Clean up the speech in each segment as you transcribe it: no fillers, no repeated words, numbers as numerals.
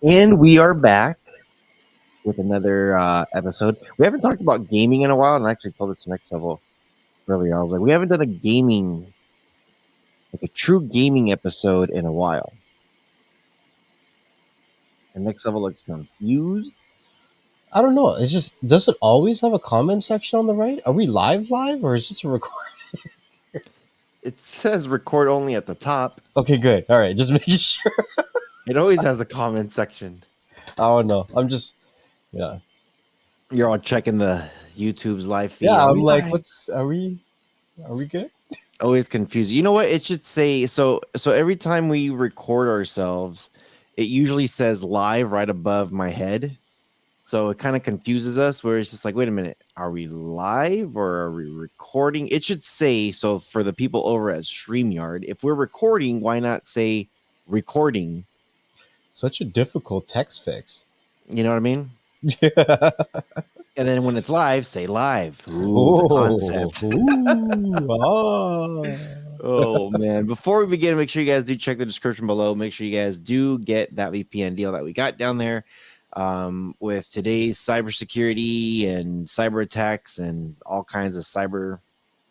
And we are back with another episode. We haven't talked about gaming in a while, and I actually told this to Next Level earlier. I was like, we haven't done a gaming, like a true gaming episode in a while. And Next Level looks confused. I don't know. It's just does it always have a comment section on the right? Are we live, or is this a record? It says record only at the top. Okay, good. All right, just making sure. It always has a comment section. I don't know. I'm just yeah. You're all checking the YouTube's live feed. Yeah, Are I'm we like, live? what's are we good? Always confused. You know what? It should say so every time we record ourselves, it usually says live right above my head. So it kind of confuses us where it's just like, wait a minute, are we live or are we recording? It should say, so for the people over at StreamYard, if we're recording, why not say recording? Such a difficult text fix. You know what I mean? Yeah. And then when it's live, say live. Ooh, the Oh, concept. ah. Oh man. Before we begin, make sure you guys do check the description below. Make sure you guys do get that VPN deal that we got down there. With today's cybersecurity and cyber attacks and all kinds of cyber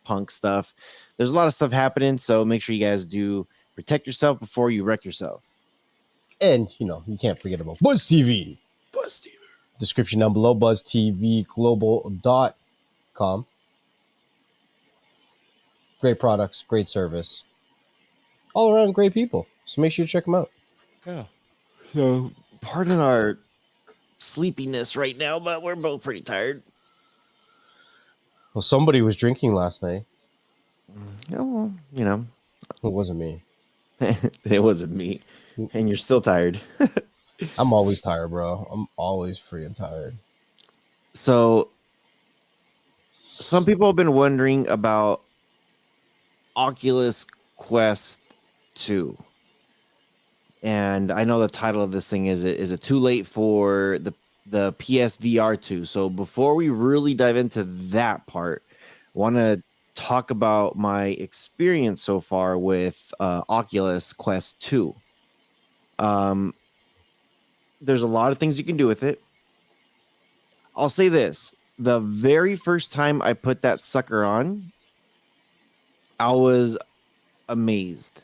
punk stuff. There's a lot of stuff happening, so make sure you guys do protect yourself before you wreck yourself. And you can't forget about Buzz TV. Buzz TV. Description down below, buzztvglobal.com. Great products, great service. All around great people. So make sure you check them out. Yeah. So pardon our sleepiness right now, but we're both pretty tired. Well, somebody was drinking last night. Yeah, well, It wasn't me. it wasn't me. And you're still tired. I'm always tired, bro. I'm always freaking tired. So some people have been wondering about Oculus Quest 2. And I know the title of this thing is it too late for the PSVR 2. So before we really dive into that part, I want to talk about my experience so far with Oculus Quest 2. There's a lot of things you can do with it. I'll say this. The very first time I put that sucker on, I was amazed.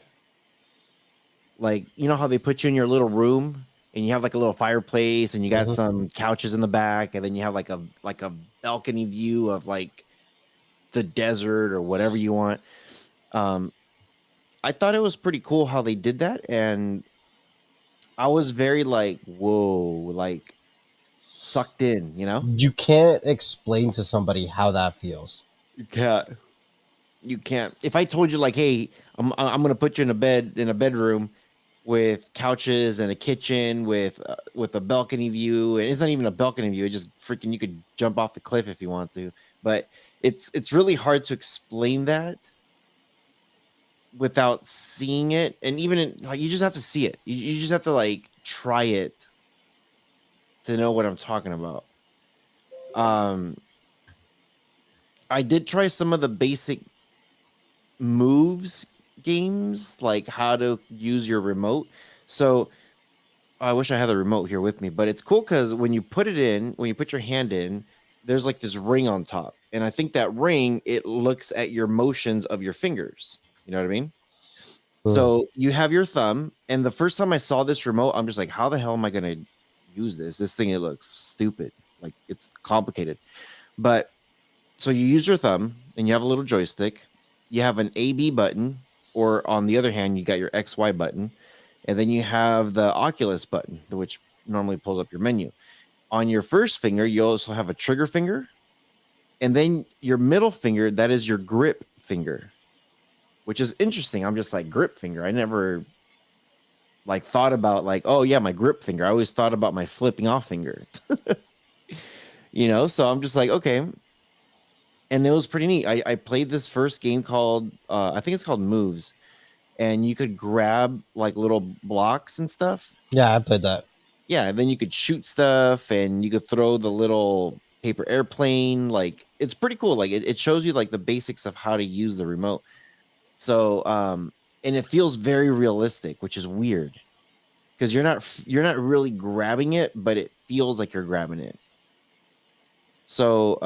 Like, you know how they put you in your little room and you have like a little fireplace and you got some couches in the back and then you have like a balcony view of like the desert or whatever you want. I thought it was pretty cool how they did that, and I was very like, whoa, like sucked in, You can't explain to somebody how that feels. You can't. If I told you like, hey, I'm gonna put you in a bedroom with couches and a kitchen with a balcony view, and it's not even a balcony view. It just freaking you could jump off the cliff if you want to. But it's really hard to explain that without seeing it, and even like you just have to see it. You just have to like try it to know what I'm talking about. I did try some of the basic moves games, like how to use your remote. So I wish I had the remote here with me, but it's cool because when you put your hand in, there's like this ring on top. And I think that ring, it looks at your motions of your fingers. You know what I mean? So you have your thumb. And the first time I saw this remote, I'm just like, how the hell am I going to use this? This thing, it looks stupid. Like it's complicated. But so you use your thumb and you have a little joystick. You have an AB button, or on the other hand, you got your XY button. And then you have the Oculus button, which normally pulls up your menu. On your first finger, you also have a trigger finger. And then your middle finger, that is your grip finger, which is interesting. I'm just like, grip finger. I never like thought about like, oh yeah, my grip finger. I always thought about my flipping off finger. So I'm just like, okay. And it was pretty neat. I played this first game called, I think it's called Moves. And you could grab like little blocks and stuff. Yeah, I played that. Yeah, and then you could shoot stuff and you could throw the little paper airplane. Like it's pretty cool. Like it shows you like the basics of how to use the remote. So and it feels very realistic, which is weird. because you're not really grabbing it, but it feels like you're grabbing it. So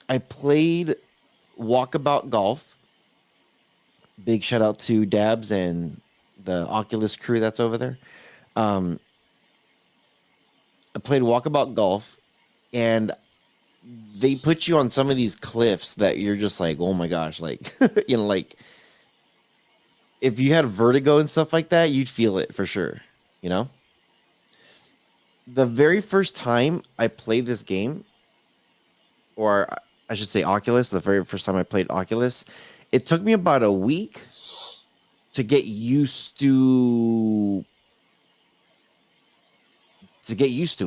I played Walkabout Golf. Big shout out to Dabs and the Oculus crew that's over there. Um, I played Walkabout Golf, and they put you on some of these cliffs that you're just like, oh my gosh, like like if you had vertigo and stuff like that, you'd feel it for sure. You know, the very first time I played this game, or I should say Oculus, the very first time I played Oculus, it took me about a week to get used to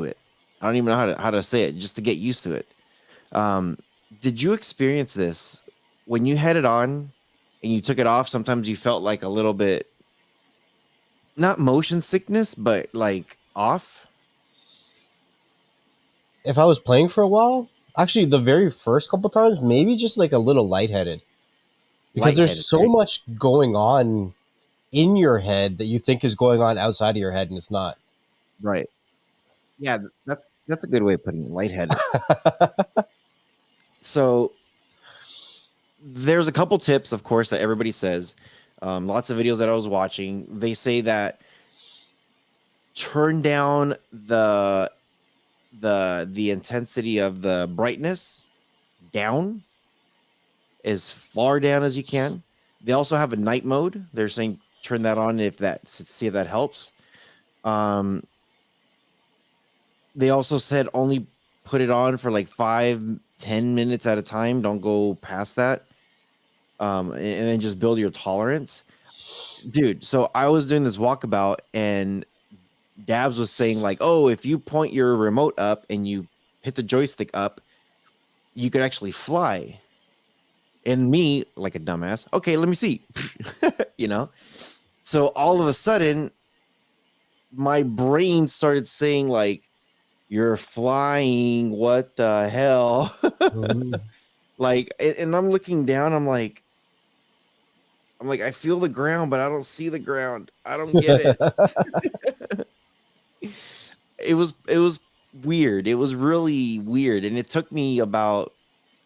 it. I don't even know how to say it, just to get used to it. Um, did you experience this when you had it on and you took it off? Sometimes you felt like a little bit, not motion sickness, but like off, If I was playing for a while, actually, the very first couple times, maybe just like a little lightheaded because there's lightheaded, so right? much going on in your head that you think is going on outside of your head and it's not. Right. Yeah, that's a good way of putting it, lightheaded. So there's a couple tips, of course, that everybody says. Lots of videos that I was watching, they say that turn down the intensity of the brightness down as far down as you can. They also have a night mode. They're saying turn that on if that see if that helps. Um, they also said only put it on for like 5-10 minutes at a time. Don't go past that. And then just build your tolerance, dude. So I was doing this walkabout, and Dabs was saying like, oh, if you point your remote up and you hit the joystick up, you could actually fly. And me, like a dumbass, okay, let me see. you know? So all of a sudden, my brain started saying, like, you're flying. What the hell? Mhm. like, and I'm looking down, I'm like, I feel the ground, but I don't see the ground. I don't get it. It was weird. It was really weird. And it took me about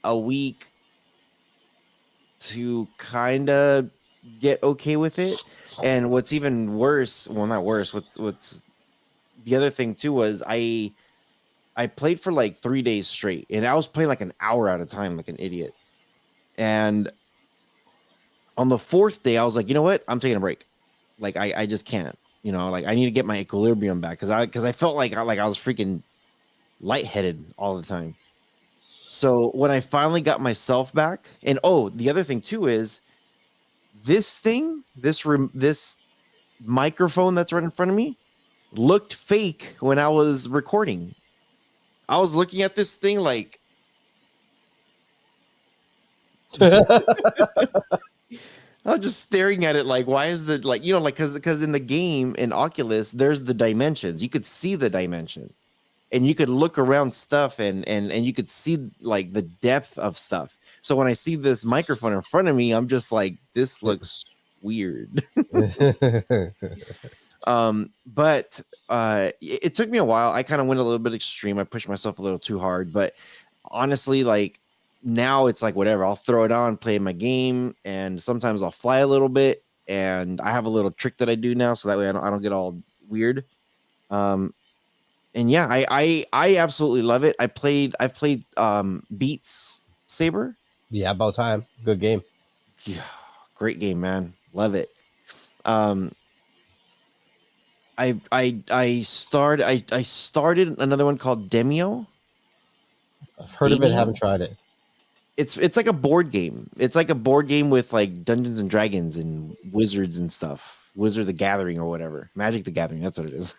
a week to kind of get okay with it. And what's even worse, well, not worse, what's the other thing too was I played for like 3 days straight, and I was playing like an hour at a time, like an idiot. And on the fourth day, I was like, you know what? I'm taking a break. Like I just can't. Like I need to get my equilibrium back because I felt like I was freaking lightheaded all the time. So when I finally got myself back, and oh, the other thing too is this thing, this microphone that's right in front of me looked fake when I was recording. I was looking at this thing like I was just staring at it like, why is the like like because in the game in Oculus there's the dimensions. You could see the dimension, and you could look around stuff, and you could see like the depth of stuff. So when I see this microphone in front of me, I'm just like, this looks weird. But it took me a while. I kind of went a little bit extreme. I pushed myself a little too hard, but honestly, like now it's like whatever. I'll throw it on, play my game, and sometimes I'll fly a little bit. And I have a little trick that I do now, so that way I don't get all weird. Um, and yeah, I absolutely love it. I've played Beats Saber. Yeah, about time. Good game. Yeah, great game, man. Love it. Um, I started another one called Demio. I've heard of it, haven't Demio. tried it. It's like a board game. It's like a board game with like Dungeons and Dragons and wizards and stuff. Wizard the Gathering or whatever. Magic the Gathering, that's what it is.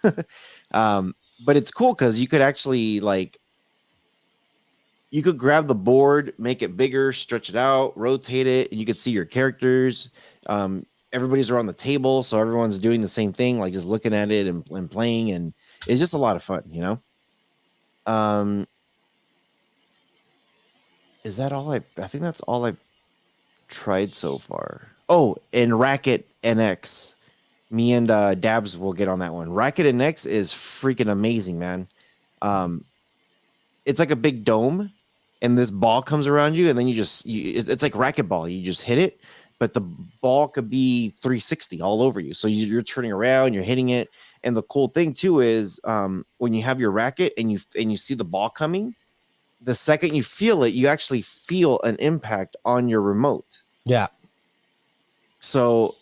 But it's cool because you could actually like you could grab the board, make it bigger, stretch it out, rotate it, and you could see your characters. Everybody's around the table, so everyone's doing the same thing, like just looking at it and playing, and it's just a lot of fun. Um, is that all I think that's all I've tried so far. Oh, and Racket NX. Me and Dabs will get on that one. Racket and X is freaking amazing, man. Um, it's like a big dome, and this ball comes around you, and then it's like racquetball. You just hit it, but the ball could be 360 all over you. So you're turning around, you're hitting it, and the cool thing too is when you have your racket and you see the ball coming, the second you feel it, you actually feel an impact on your remote. Yeah. So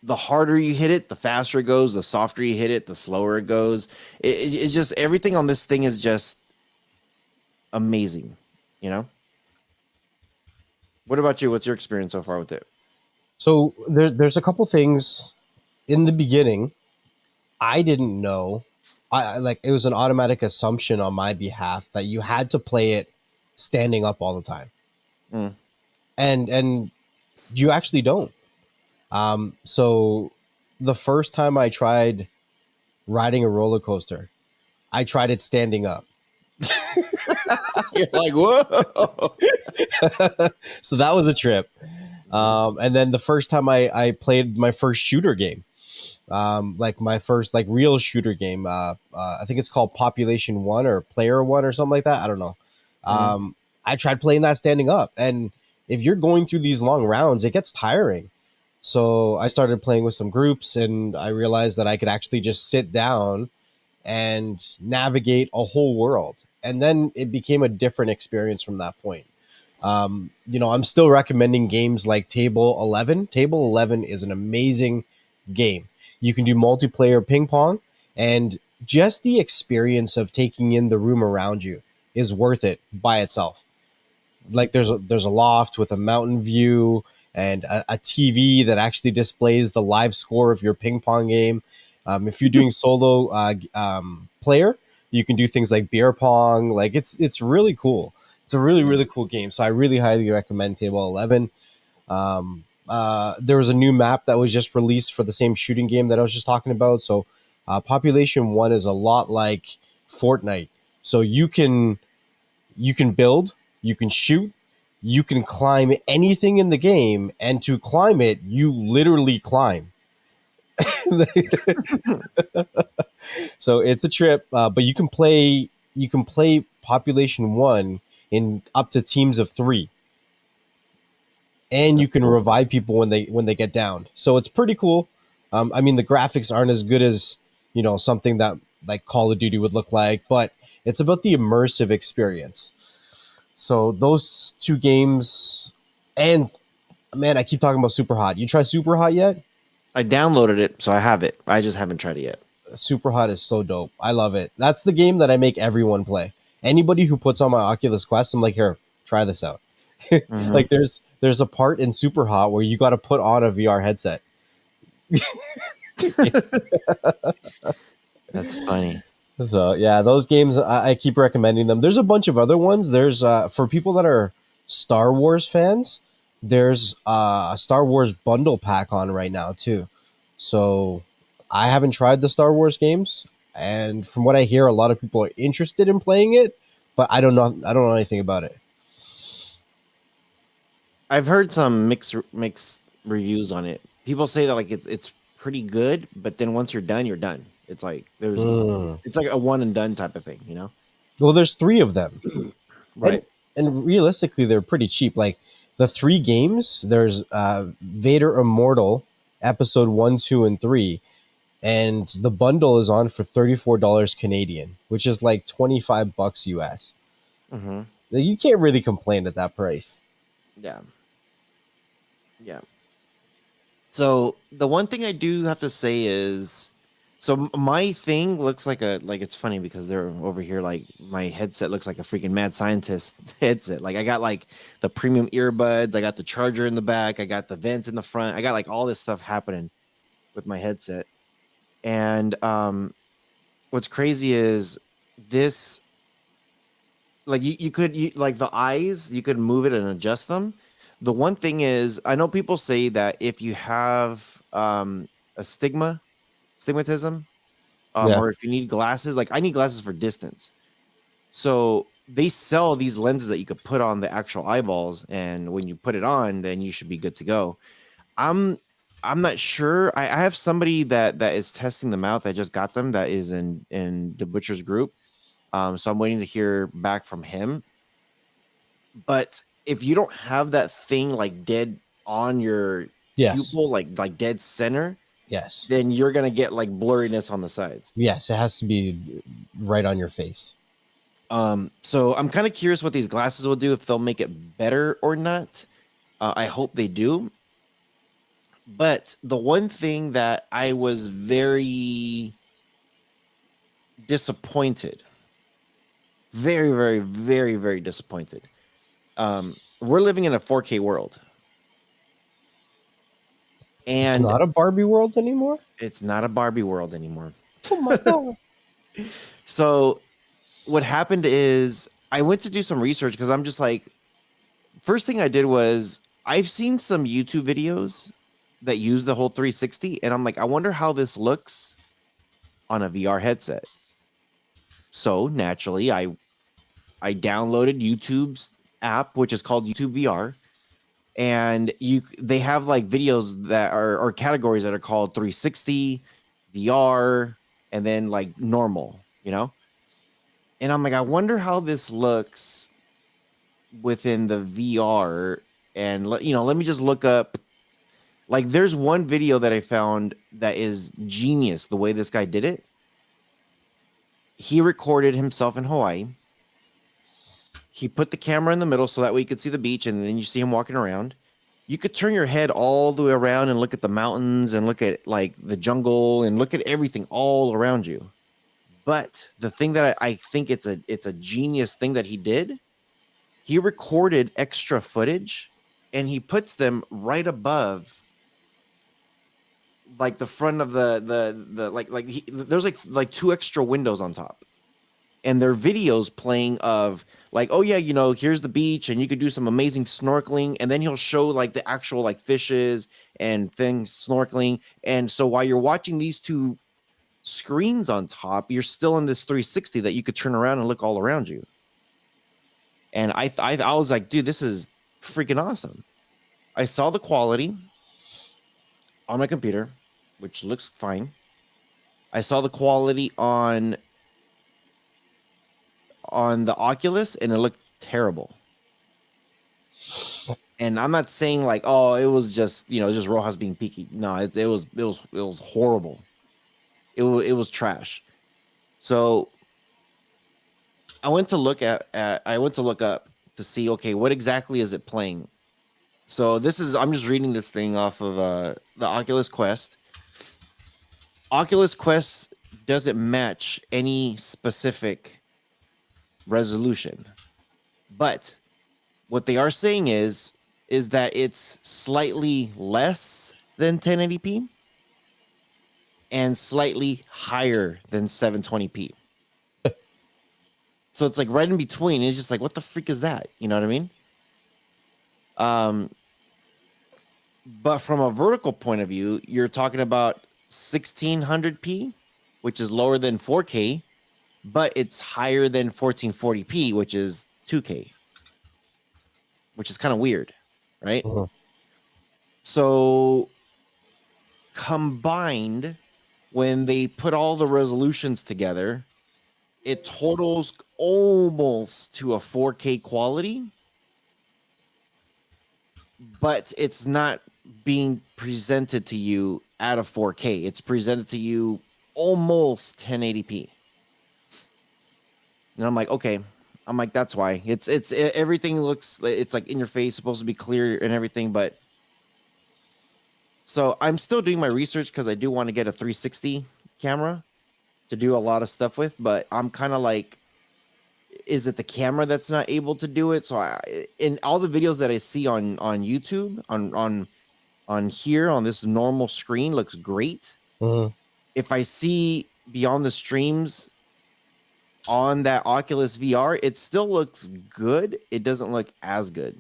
the harder you hit it, the faster it goes. The softer you hit it, the slower it goes. It's just everything on this thing is just amazing. You know. What about you? What's your experience so far with it? So there's a couple things in the beginning I didn't know. Like it was an automatic assumption on my behalf that you had to play it standing up all the time, Mm. and you actually don't. So the first time I tried riding a roller coaster, I tried it standing up. You're like, whoa. So that was a trip. Mhm. And then the first time I played my first shooter game, like my first like real shooter game, I think it's called Population One or Player One or something like that. I don't know. Mhm. I tried playing that standing up, and if you're going through these long rounds, it gets tiring. So I started playing with some groups, and I realized that I could actually just sit down and navigate a whole world. And then it became a different experience from that point. I'm still recommending games like Table 11. Table 11 is an amazing game. You can do multiplayer ping pong, and just the experience of taking in the room around you is worth it by itself. Like there's a loft with a mountain view and a TV that actually displays the live score of your ping pong game. If you're doing solo player, you can do things like beer pong. Like it's really cool. It's a really Mhm. cool game. So I really highly recommend Table 11. There was a new map that was just released for the same shooting game that I was just talking about. So Population One is a lot like Fortnite. So you can build, you can shoot, you can climb anything in the game, and to climb it, you literally climb. So it's a trip, but you can play Population One in up to teams of three, and you That's can cool. revive people when they get down. So it's pretty cool. I mean, the graphics aren't as good as something that like Call of Duty would look like, but it's about the immersive experience. So those two games, and man, I keep talking about Super Hot. You try Super Hot yet? I downloaded it, so I have it. I just haven't tried it yet. Super Hot is so dope. I love it. That's the game that I make everyone play. Anybody who puts on my Oculus Quest, I'm like, here, try this out. Mhm. Like there's a part in Super Hot where you got to put on a VR headset. That's funny. So yeah, those games I keep recommending them. There's a bunch of other ones. There's for people that are Star Wars fans. There's a Star Wars bundle pack on right now too. So I haven't tried the Star Wars games, and from what I hear, a lot of people are interested in playing it, but I don't know. I don't know anything about it. I've heard some mixed reviews on it. People say that like it's pretty good, but then once you're done, you're done. It's like Mm. it's like a one and done type of thing, you know? Well, there's three of them, and Right. and realistically, they're pretty cheap. Like the three games, there's Vader Immortal, Episode 1, 2, and 3, and the bundle is on for $34 Canadian, which is like $25 US. Hmm. Like, you can't really complain at that price. Yeah. Yeah. So the one thing I do have to say is, so my thing looks like it's funny because they're over here like my headset looks like a freaking mad scientist headset. Like I got like the premium earbuds, I got the charger in the back, I got the vents in the front, I got like all this stuff happening with my headset. And what's crazy is this like you like the eyes, you could move it and adjust them. The one thing is, I know people say that if you have a stigmatism, Yeah. or if you need glasses, like I need glasses for distance. So they sell these lenses that you could put on the actual eyeballs, and when you put it on, then you should be good to go. I'm I'm not sure. I have somebody that is testing them out that just got them that is in the butcher's group. So I'm waiting to hear back from him. But if you don't have that thing like dead on your Yes. pupil, like dead center, Yes. then you're gonna get like blurriness on the sides. Yes. It has to be right on your face. So I'm kind of curious what these glasses will do, if they'll make it better or not. I hope they do. But the one thing that I was very disappointed, very, very, very, very disappointed. We're living in a 4K world, It's and not a Barbie world anymore. it's not a Barbie world anymore. Oh my god. So what happened is I went to do some research because I'm just like, first thing I did was I've seen some YouTube videos that use the whole 360, and I'm like, I wonder how this looks on a VR headset. So naturally, I downloaded YouTube's app, which is called YouTube VR, and they have like videos that are or categories that are called 360, VR, and then like normal, you know. And I'm like, I wonder how this looks within the VR. And let me just look up. Like, there's one video that I found that is genius. The way this guy did it, he recorded himself in Hawaii. He put the camera in the middle so that way you could see the beach, and then you see him walking around. You could turn your head all the way around and look at the mountains and look at like the jungle and look at everything all around you. But the thing that I think it's a genius thing that he did, he recorded extra footage and he puts them right above like the front of the there's like two extra windows on top, and their videos playing of like, oh yeah, here's the beach and you could do some amazing snorkeling, and then he'll show like the actual like fishes and things snorkeling. And so while you're watching these two screens on top, you're still in this 360 that you could turn around and look all around you. And I was like, dude, this is freaking awesome. I saw the quality on my computer, which looks fine. I saw the quality on the Oculus, and it looked terrible. And I'm not saying like, oh, it was just just rohas being picky. No, it was horrible. It was trash. So I went to look up to see, okay, what exactly is it playing. So I'm just reading this thing off of the Oculus Quest. Oculus Quest doesn't match any specific resolution, but what they are saying is that it's slightly less than 1080p and slightly higher than 720p. So it's like right in between. It's just like, what the freak is that? You know what I mean? Um, but from a vertical point of view, you're talking about 1600p, which is lower than 4K, but it's higher than 1440p, which is 2K, which is kind of weird, right? Mhm. So combined, when they put all the resolutions together, it totals almost to a 4K quality, but it's not being presented to you at a 4K. It's presented to you almost 1080p. And I'm like, okay. I'm like, that's why. Everything looks, it's like in your face, supposed to be clear and everything, but so I'm still doing my research because I do want to get a 360 camera to do a lot of stuff with, but I'm kind of like, is it the camera that's not able to do it? So in all the videos that I see on YouTube, on here on this normal screen, looks great. Mhm. If I see beyond the streams on that Oculus VR, it still looks good. It doesn't look as good.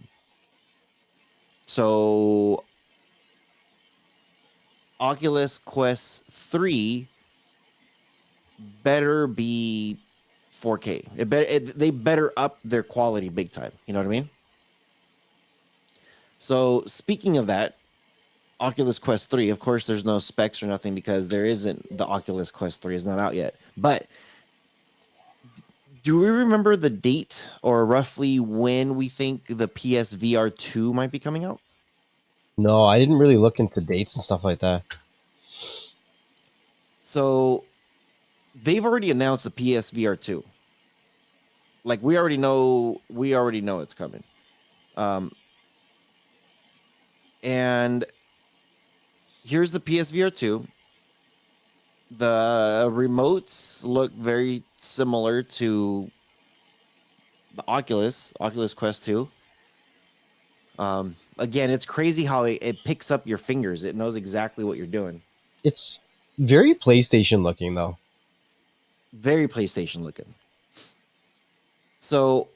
So Oculus Quest 3 better be 4K. They better up their quality big time. You know what I mean? So speaking of that, Oculus Quest 3. Of course, there's no specs or nothing because there isn't, the Oculus Quest 3 is not out yet. But do we remember the date or roughly when we think the PSVR 2 might be coming out? No, I didn't really look into dates and stuff like that. So they've already announced the PSVR 2. Like we already know it's coming. Um, and here's the PSVR 2. The remotes look very similar to the Oculus Quest 2. Again, it's crazy how it picks up your fingers. It knows exactly what you're doing. It's very PlayStation looking though. Very PlayStation looking. So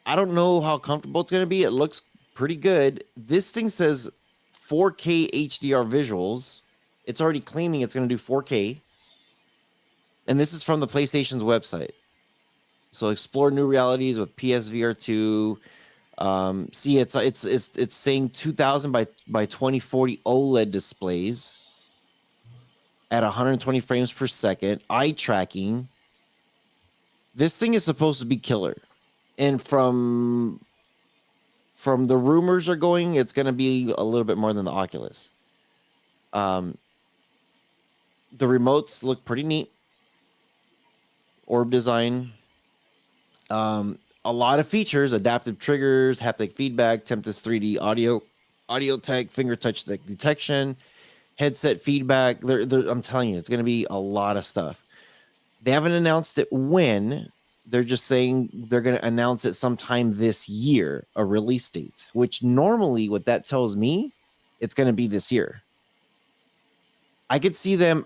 I don't know how comfortable it's going to be. It looks pretty good. This thing says 4K HDR visuals. It's already claiming it's going to do 4K. And this is from the PlayStation's website. So explore new realities with PSVR 2. See, it's saying 2000 by 2040 OLED displays at 120 frames per second, eye tracking. This thing is supposed to be killer. And from the rumors are going, it's going to be a little bit more than the Oculus. The remotes look pretty neat. Orb design. A lot of features: adaptive triggers, haptic feedback, Tempest 3D audio tech, finger touch detection, headset feedback. I'm telling you, it's going to be a lot of stuff. They haven't announced it when. They're just saying they're going to announce it sometime this year, a release date, which normally what that tells me, it's going to be this year. I could see them.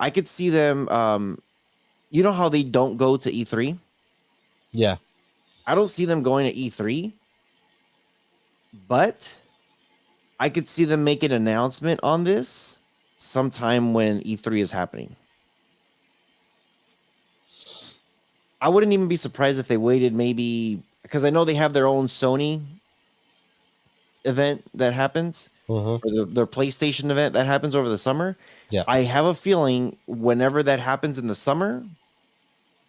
You know how they don't go to E3? Yeah. I don't see them going to E3, but I could see them make an announcement on this sometime when E3 is happening. I wouldn't even be surprised if they waited maybe, because I know they have their own Sony event that happens, Mm-hmm. or their PlayStation event that happens over the summer. Yeah. I have a feeling whenever that happens in the summer,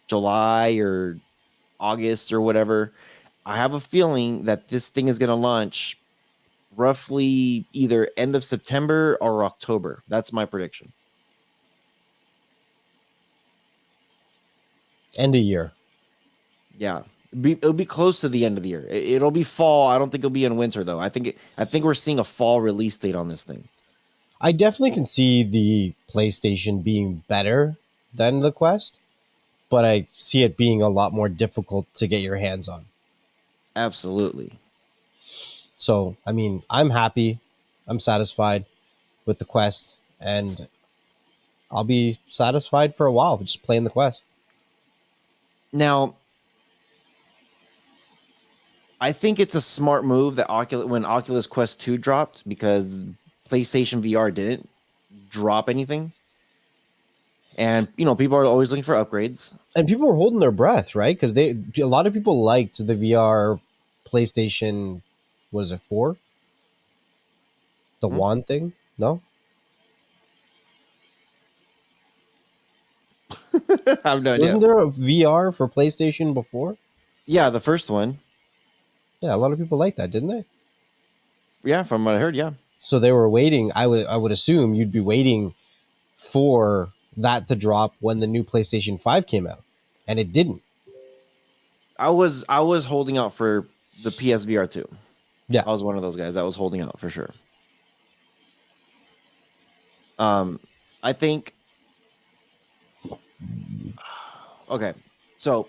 July or August or whatever, I have a feeling that this thing is going to launch roughly either end of September or October. That's my prediction. End of year. Yeah. It'll be close to the end of the year. It'll be fall. I don't think it'll be in winter though. I think we're seeing a fall release date on this thing. I definitely can see the PlayStation being better than the Quest, but I see it being a lot more difficult to get your hands on. Absolutely. So, I mean, I'm happy. I'm satisfied with the Quest, and I'll be satisfied for a while just playing the Quest. Now, I think it's a smart move that when Oculus Quest 2 dropped, because PlayStation VR didn't drop anything. And people are always looking for upgrades. And people were holding their breath, right? Because a lot of people liked the VR PlayStation. What is it, 4? The Hmm? wand thing? No, I have no idea. wasn't there a VR for PlayStation before? Yeah, the first one. Yeah, a lot of people liked that, didn't they? Yeah, from what I heard, yeah. So they were waiting. I would assume you'd be waiting for that to drop when the new PlayStation 5 came out, and it didn't. I was holding out for the PSVR 2. Yeah. I was one of those guys that was holding out for sure. I think okay. So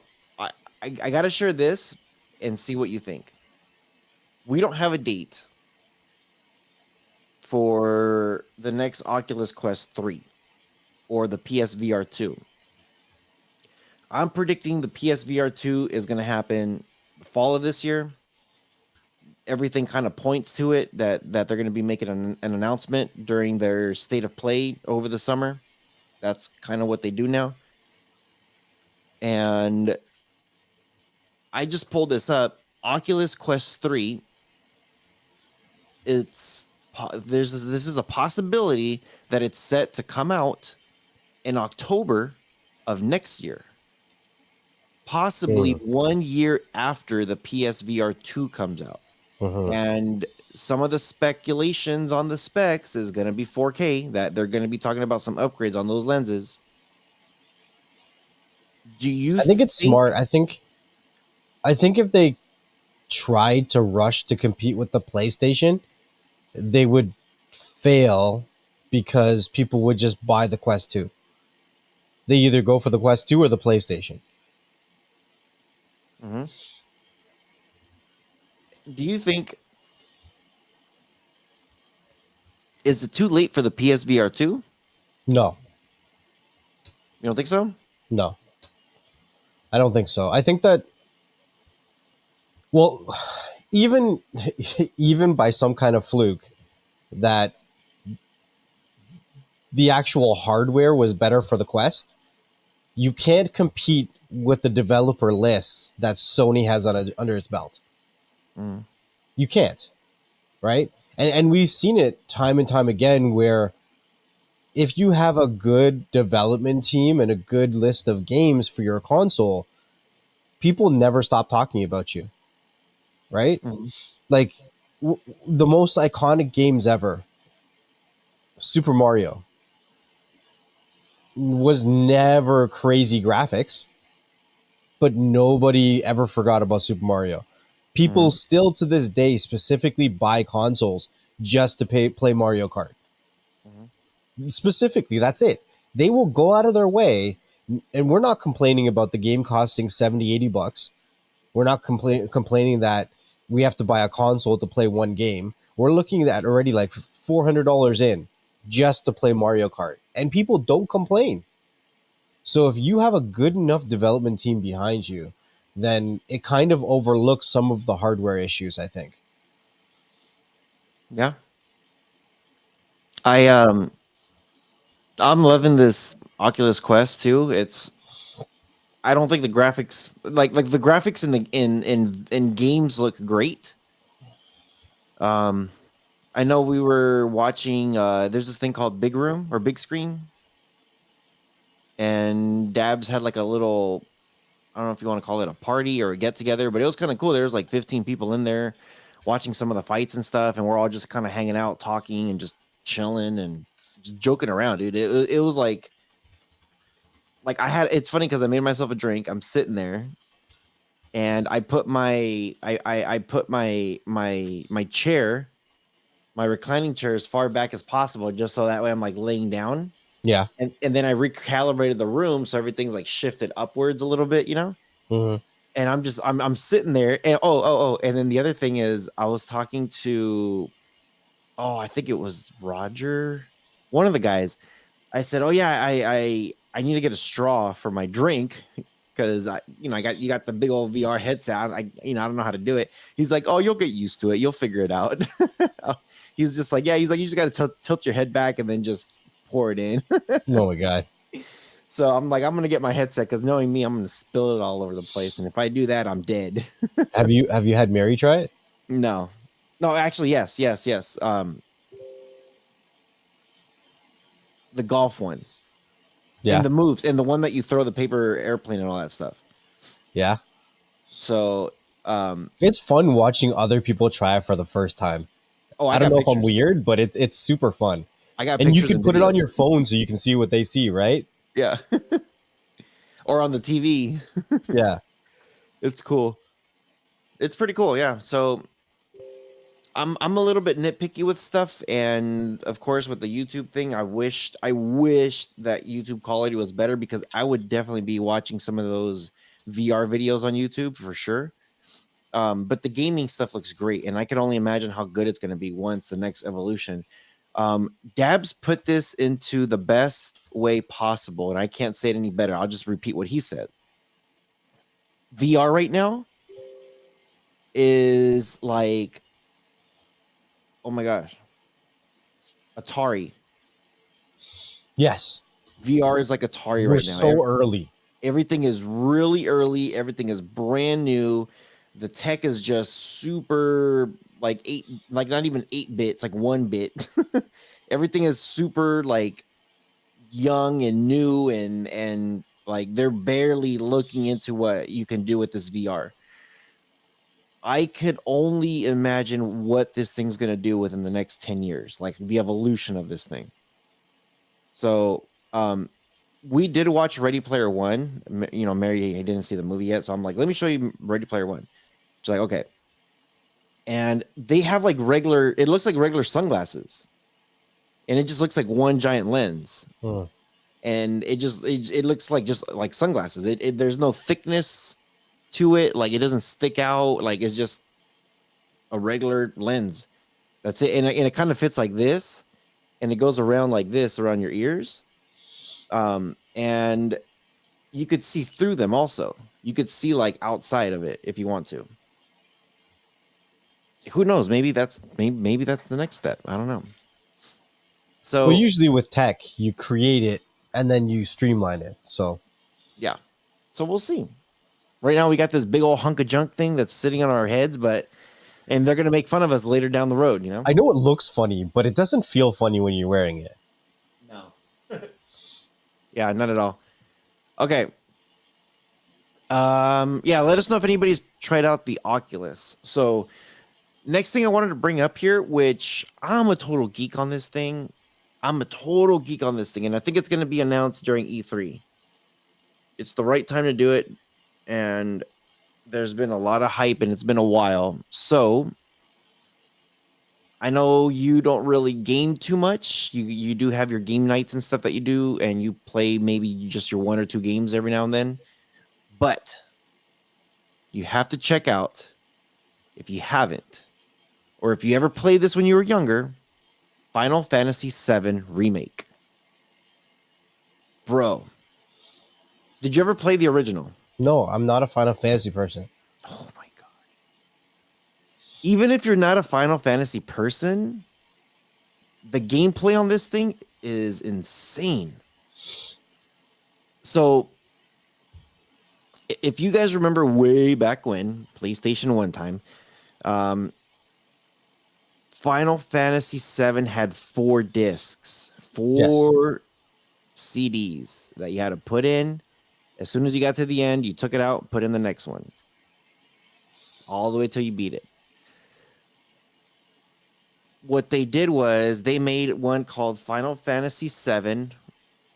I gotta share this and see what you think. We don't have a date for the next Oculus Quest 3 or the PSVR 2. I'm predicting the PSVR 2 is going to happen fall of this year. Everything kind of points to it that they're going to be making an announcement during their state of play over the summer. That's kind of what they do now. And I just pulled this up. Oculus Quest 3, it's this is a possibility that it's set to come out in October of next year, possibly Mm. 1 year after the PSVR 2 comes out. Mhm. And some of the speculations on the specs is going to be 4K, that they're going to be talking about some upgrades on those lenses. Do you I think it's think? smart. I think if they tried to rush to compete with the PlayStation, they would fail because people would just buy the Quest 2. They either go for the Quest 2 or the PlayStation. Mhm. Do you think, is it too late for the PSVR 2? No, You don't think so? no, I don't think so. I think that, well, even even by some kind of fluke, that the actual hardware was better for the Quest, you can't compete with the developer lists that Sony has under its belt. Mm. You can't, right? And we've seen it time and time again where if you have a good development team and a good list of games for your console, people never stop talking about you, right? Mm. Like the most iconic games ever, Super Mario, was never crazy graphics, but nobody ever forgot about Super Mario. People Mm. still to this day specifically buy consoles just to play Mario Kart. Mhm. Specifically, that's it. They will go out of their way, and we're not complaining about the game costing 70, 80 bucks. We're not complaining that we have to buy a console to play one game. We're looking at already like $400 in just to play Mario Kart. And people don't complain. So if you have a good enough development team behind you, then it kind of overlooks some of the hardware issues, I think. Yeah. I I'm loving this Oculus Quest too. It's, I don't think the graphics, like the graphics in the in games look great. Um I know we were watching there's this thing called Big Room or Big Screen, and Dabs had like a little, I don't know if you want to call it a party or a get together, but it was kind of cool. There was like 15 people in there watching some of the fights and stuff, and we're all just kind of hanging out, talking, and just chilling and just joking around, dude. It was like I had. It's funny because I made myself a drink. I'm sitting there, and I put I put my chair, my reclining chair, as far back as possible, just so that way I'm like laying down, Yeah. and then I recalibrated the room so everything's like shifted upwards a little bit, you know. Mm-hmm. And I'm sitting there, and and then the other thing is I was talking to, oh, I think it was Roger, one of the guys. I said, "Oh yeah, I need to get a straw for my drink because I got, you got the big old VR headset. I don't know how to do it." He's like, "Oh, you'll get used to it. You'll figure it out." He's just like, "Yeah." He's like, "You just got to tilt your head back and then just pour it in." Oh my god. So I'm like, I'm gonna get my headset because knowing me, I'm gonna spill it all over the place, and if I do that, I'm dead. Have you had Mary try it? No, no, actually, yes, yes, yes. The golf one and Yeah. the moves and the one that you throw the paper airplane and all that stuff. Yeah. So, um, It's fun watching other people try it for the first time. oh, I I don't got know if I'm pictures. weird, but it's super fun. I got And you pictures can and put it on videos. your phone so you can see what they see, right? Yeah, or on the TV. Yeah. It's cool. It's pretty cool. Yeah. So I'm a little bit nitpicky with stuff, and of course with the YouTube thing, I wished that YouTube quality was better because I would definitely be watching some of those VR videos on YouTube for sure. But the gaming stuff looks great, and I can only imagine how good it's going to be once the next evolution. Dabs put this into the best way possible, and I can't say it any better. I'll just repeat what he said. VR right now is like, oh my gosh, Atari. Yes. VR is like Atari We're right now. so early. Everything is really early. Everything is brand new. The tech is just super. like not even 8-bit, it's like 1-bit. Everything is super like young and new, and like they're barely looking into what you can do with this VR. I could only imagine what this thing's going to do within the next 10 years, like the evolution of this thing. So, we did watch Ready Player One. You know, Mary didn't see the movie yet, so I'm like, let me show you Ready Player One. She's like, okay. And they have like regular, it looks like regular sunglasses, and it just looks like one giant lens. Hmm. And it looks like just like sunglasses. There's no thickness to it. Like it doesn't stick out. Like it's just a regular lens. That's it. And it kind of fits like this, and it goes around like this around your ears. And you could see through them also. You could see like outside of it if you want to. Who knows? Maybe that's the next step. I don't know. Well, So usually with tech, you create it and then you streamline it. So yeah. So we'll see. Right now we got this big old hunk of junk thing that's sitting on our heads, but and they're gonna make fun of us later down the road, you know? I know it looks funny, but it doesn't feel funny when you're wearing it. No. Yeah, not at all. Okay. Yeah, let us know if anybody's tried out the Oculus. So next thing I wanted to bring up here, which I'm a total geek on this thing. I'm a total geek on this thing, and I think it's gonna be announced during E3. It's the right time to do it, and there's been a lot of hype and it's been a while. So I know you don't really game too much. You do have your game nights and stuff that you do, and you play maybe just your 1 or 2 games every now and then. But you have to check out, if you haven't, or if you ever played this when you were younger, Final Fantasy VII Remake. Bro, did you ever play the original? No, I'm not a Final Fantasy person. Oh my god. Even if you're not a Final Fantasy person, the gameplay on this thing is insane. So, if you guys remember way back when, PlayStation 1 time, um, Final Fantasy VII had 4 discs, Yes. 4 CDs that you had to put in. As soon as you got to the end, you took it out, put in the next one, all the way till you beat it. What they did was they made one called Final Fantasy VII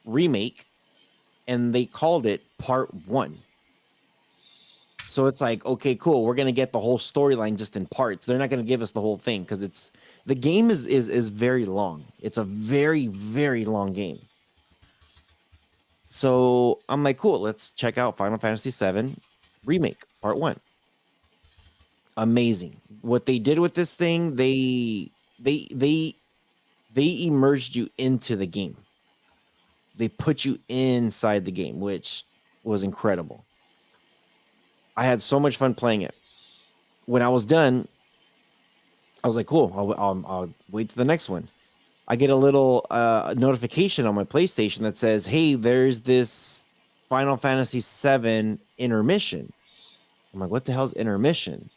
Remake, and they called it Part 1. So it's like, okay, cool. We're gonna get the whole storyline just in parts. They're not gonna give us the whole thing because it's the game is very long. It's a very very long game. So I'm like, cool. Let's check out Final Fantasy VII Remake Part 1. Amazing. What they did with this thing, they immersed you into the game. They put you inside the game, which was incredible. I had so much fun playing it. When I was done, I was like, cool. I'll wait to the next one. I get a little notification on my PlayStation that says, hey, there's this Final Fantasy VII intermission. I'm like, what the hell's intermission?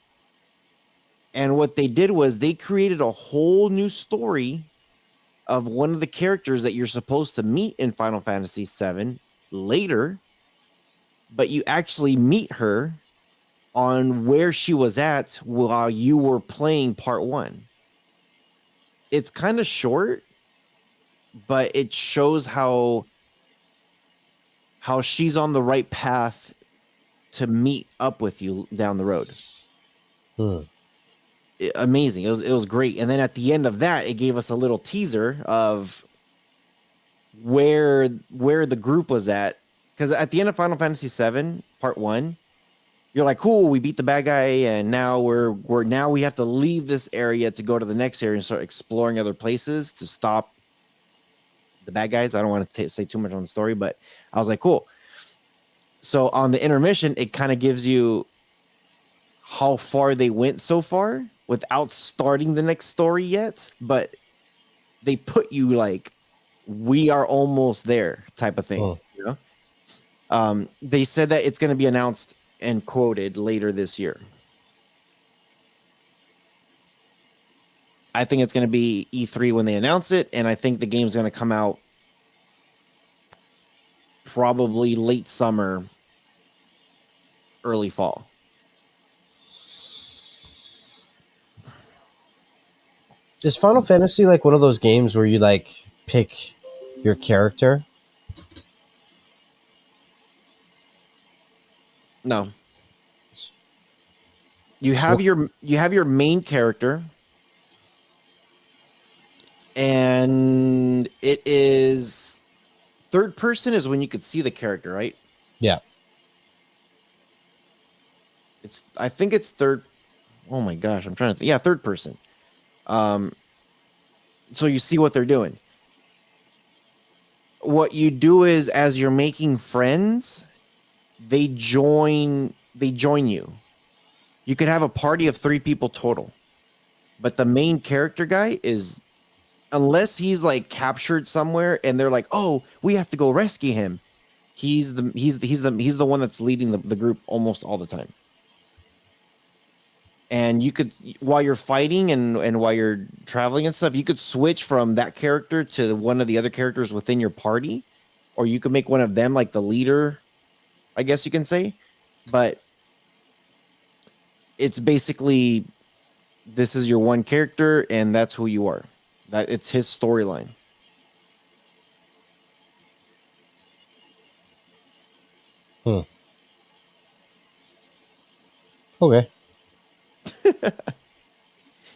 And what they did was they created a whole new story of one of the characters that you're supposed to meet in Final Fantasy VII later, but you actually meet her on where she was at while you were playing Part 1. It's kind of short, but it shows how she's on the right path to meet up with you down the road. Hmm. Amazing. It was great. And then at the end of that, it gave us a little teaser of where the group was at. Because at the end of Final Fantasy VII Part 1, you're like, cool, we beat the bad guy, and now we have to leave this area to go to the next area and start exploring other places to stop the bad guys. I don't want to say too much on the story, but I was like, cool. So on the intermission, it kind of gives you how far they went so far without starting the next story yet, but they put you like, we are almost there type of thing, Hmm. you know? They said that it's going to be announced and quoted later this year. I think it's going to be E3 when they announce it, and I think the game's going to come out probably late summer, early fall. Is Final Fantasy like one of those games where you like pick your character? No, you have So, your main character, and it is third person is when you could see the character, right? yeah. I think it's third. Oh my gosh, I'm trying to think. Yeah, third person. Um, so you see what they're doing. What you do is, as you're making friends, they join you. You could have a party of 3 people total, but the main character guy is, unless he's like captured somewhere and they're like, oh, we have to go rescue him. He's the one that's leading the group almost all the time. And you could, while you're fighting and while you're traveling and stuff, you could switch from that character to one of the other characters within your party, or you could make one of them like the leader, I guess you can say. But it's basically, this is your one character and that's who you are. That it's his storyline. Hmm. Okay.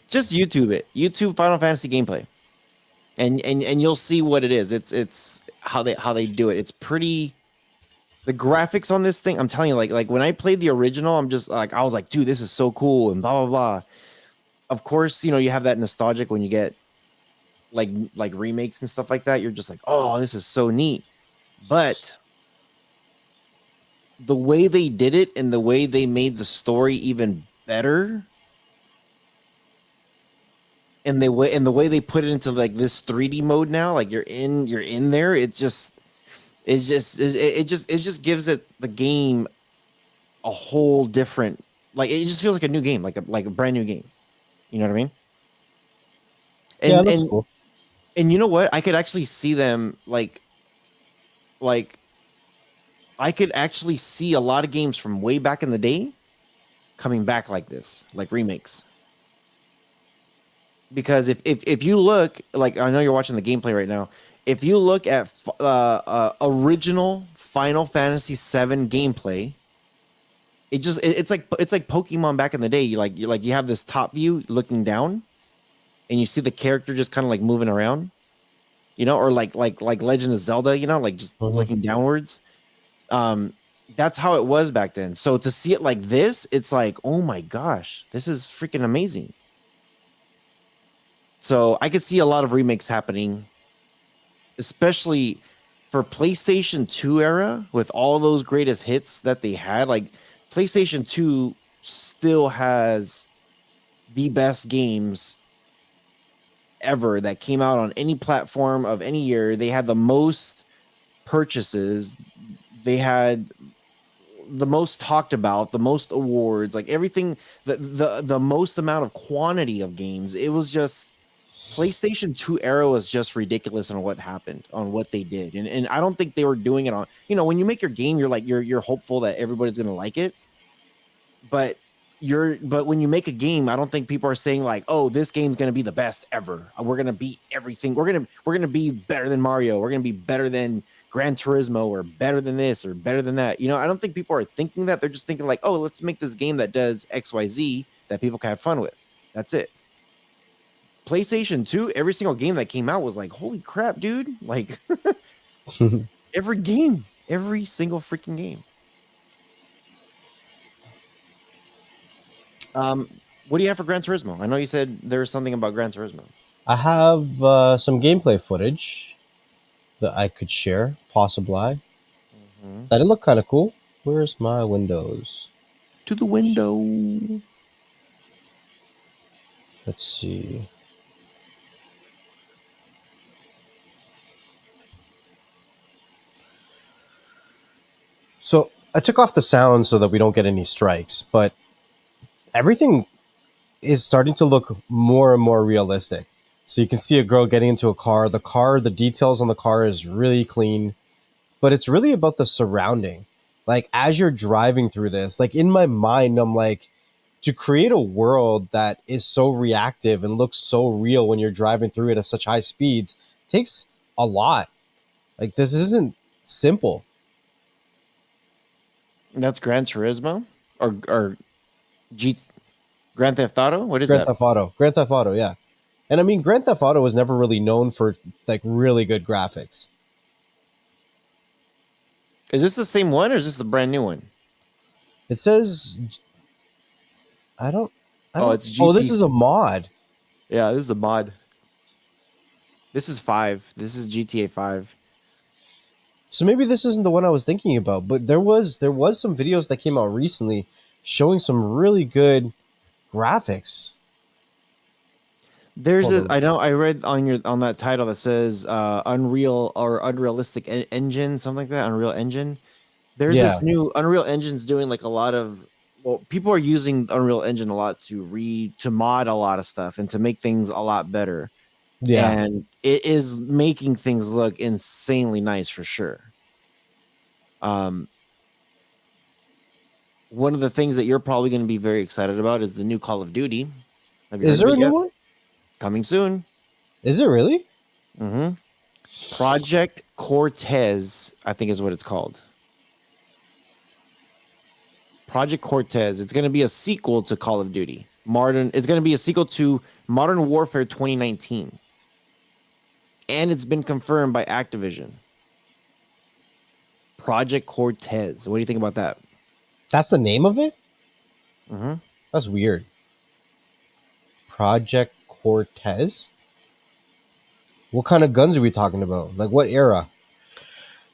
Just YouTube it. YouTube Final Fantasy gameplay. And you'll see what it is. It's how they do it. It's pretty, the graphics on this thing, I'm telling you, like when I played the original, I'm just like, I was like, dude, this is so cool and blah blah blah. Of course, you have that nostalgic when you get like remakes and stuff like that. You're just like, oh, this is so neat. But the way they did it and the way they made the story even better, and the way they put it into like this 3D mode now, like you're in there, it just gives it the game a whole different, like it just feels like a new game, like a brand new game. You know what I mean? Yeah, it And looks and cool. and you know what? I could actually see them like I could actually see a lot of games from way back in the day coming back like this, like remakes. Because if you look, like, I know you're watching the gameplay right now. If you look at original Final Fantasy VII gameplay, it's like Pokemon back in the day. You have this top view looking down, and you see the character just kind of like moving around, or like Legend of Zelda, like just Hmm. looking downwards. Um, that's how it was back then. So to see it like this, it's like, oh my gosh, this is freaking amazing. So I could see a lot of remakes happening, especially for PlayStation 2 era, with all those greatest hits that they had. Like, PlayStation 2 still has the best games ever that came out on any platform of any year. They had the most purchases. They had the most talked about, the most awards, like everything, the most amount of quantity of games. It was just, PlayStation 2 era was just ridiculous on what happened, on what they did. And I don't think they were doing it on, when you make your game, you're like, you're hopeful that everybody's going to like it. But but when you make a game, I don't think people are saying like, oh, this game's going to be the best ever. We're going to beat everything. We're going to be better than Mario. We're going to be better than Gran Turismo, or better than this, or better than that. I don't think people are thinking that. They're just thinking like, oh, let's make this game that does XYZ that people can have fun with. That's it. PlayStation 2, every single game that came out was like, holy crap, dude. Like, every game, every single freaking game. What do you have for Gran Turismo? I know you said there was something about Gran Turismo. I have some gameplay footage that I could share, possibly. Mhm. That it looked kind of cool. Where's my Windows? To the window. Let's see. So I took off the sound so that we don't get any strikes, but everything is starting to look more and more realistic. So you can see a girl getting into a car. The details on the car is really clean, but it's really about the surrounding. Like as you're driving through this, like in my mind, I'm like, to create a world that is so reactive and looks so real when you're driving through it at such high speeds takes a lot. Like this isn't simple. That's Gran Turismo or G Grand Theft Auto. What is that? Grand Theft Auto, yeah. And I mean, Grand Theft Auto was never really known for like really good graphics. Is this the same one or is this the brand new one? It says, I don't, I Oh, don't. it's Oh, this GT. is a mod. Yeah, this is a mod. This is 5. This is GTA 5. So maybe this isn't the one I was thinking about. But there was some videos that came out recently showing some really good graphics. There's Hold a on. I know I read on that title that says Unreal or Unrealistic Engine, something like that, Unreal Engine. There's Yeah, this new Unreal Engine's doing like a lot of, well, people are using Unreal Engine a lot to mod a lot of stuff and to make things a lot better. yeah. And it is making things look insanely nice for sure. Um, one of the things that you're probably going to be very excited about is the new Call of Duty. Have you Is heard of there it a new yet? one? Coming soon. Is it really? hmm Project Cortez, I think is what it's called. Project Cortez. It's going to be a sequel to Call of Duty. Modern. It's going to be a sequel to Modern Warfare 2019, and it's been confirmed by Activision. Project Cortez. What do you think about that? That's the name of it. hmm That's weird. Project Cortez. What kind of guns are we talking about? Like what era?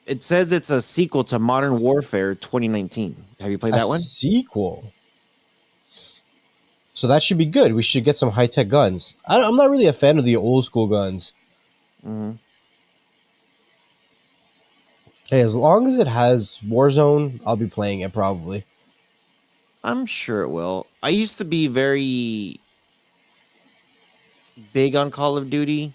It says it's a sequel to Modern Warfare 2019. Have you played A that one? sequel. So that should be good. We should get some high tech guns. I'm not really a fan of the old school guns. hmm Hey, as long as it has Warzone, I'll be playing it probably. I'm sure it will. I used to be very big on Call of Duty,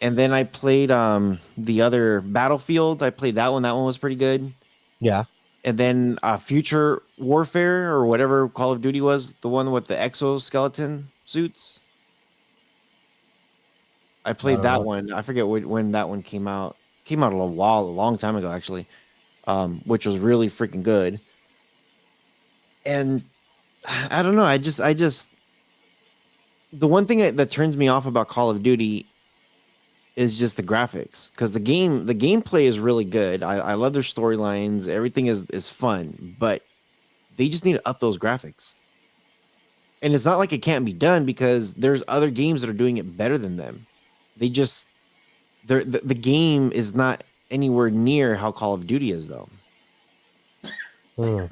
and then I played the other Battlefield. I played that one. That one was pretty good. Yeah. And then Future Warfare or whatever Call of Duty was, the one with the exoskeleton suits. I I played don't that know. one. I forget when that one came out. Came out a long time ago actually, which was really freaking good. And I don't know. I just the one thing that turns me off about Call of Duty is just the graphics because the gameplay is really good. I love their storylines. Everything is fun, but they just need to up those graphics. And it's not like it can't be done because there's other games that are doing it better than them. They just the game is not anywhere near how Call of Duty is though. Hmm.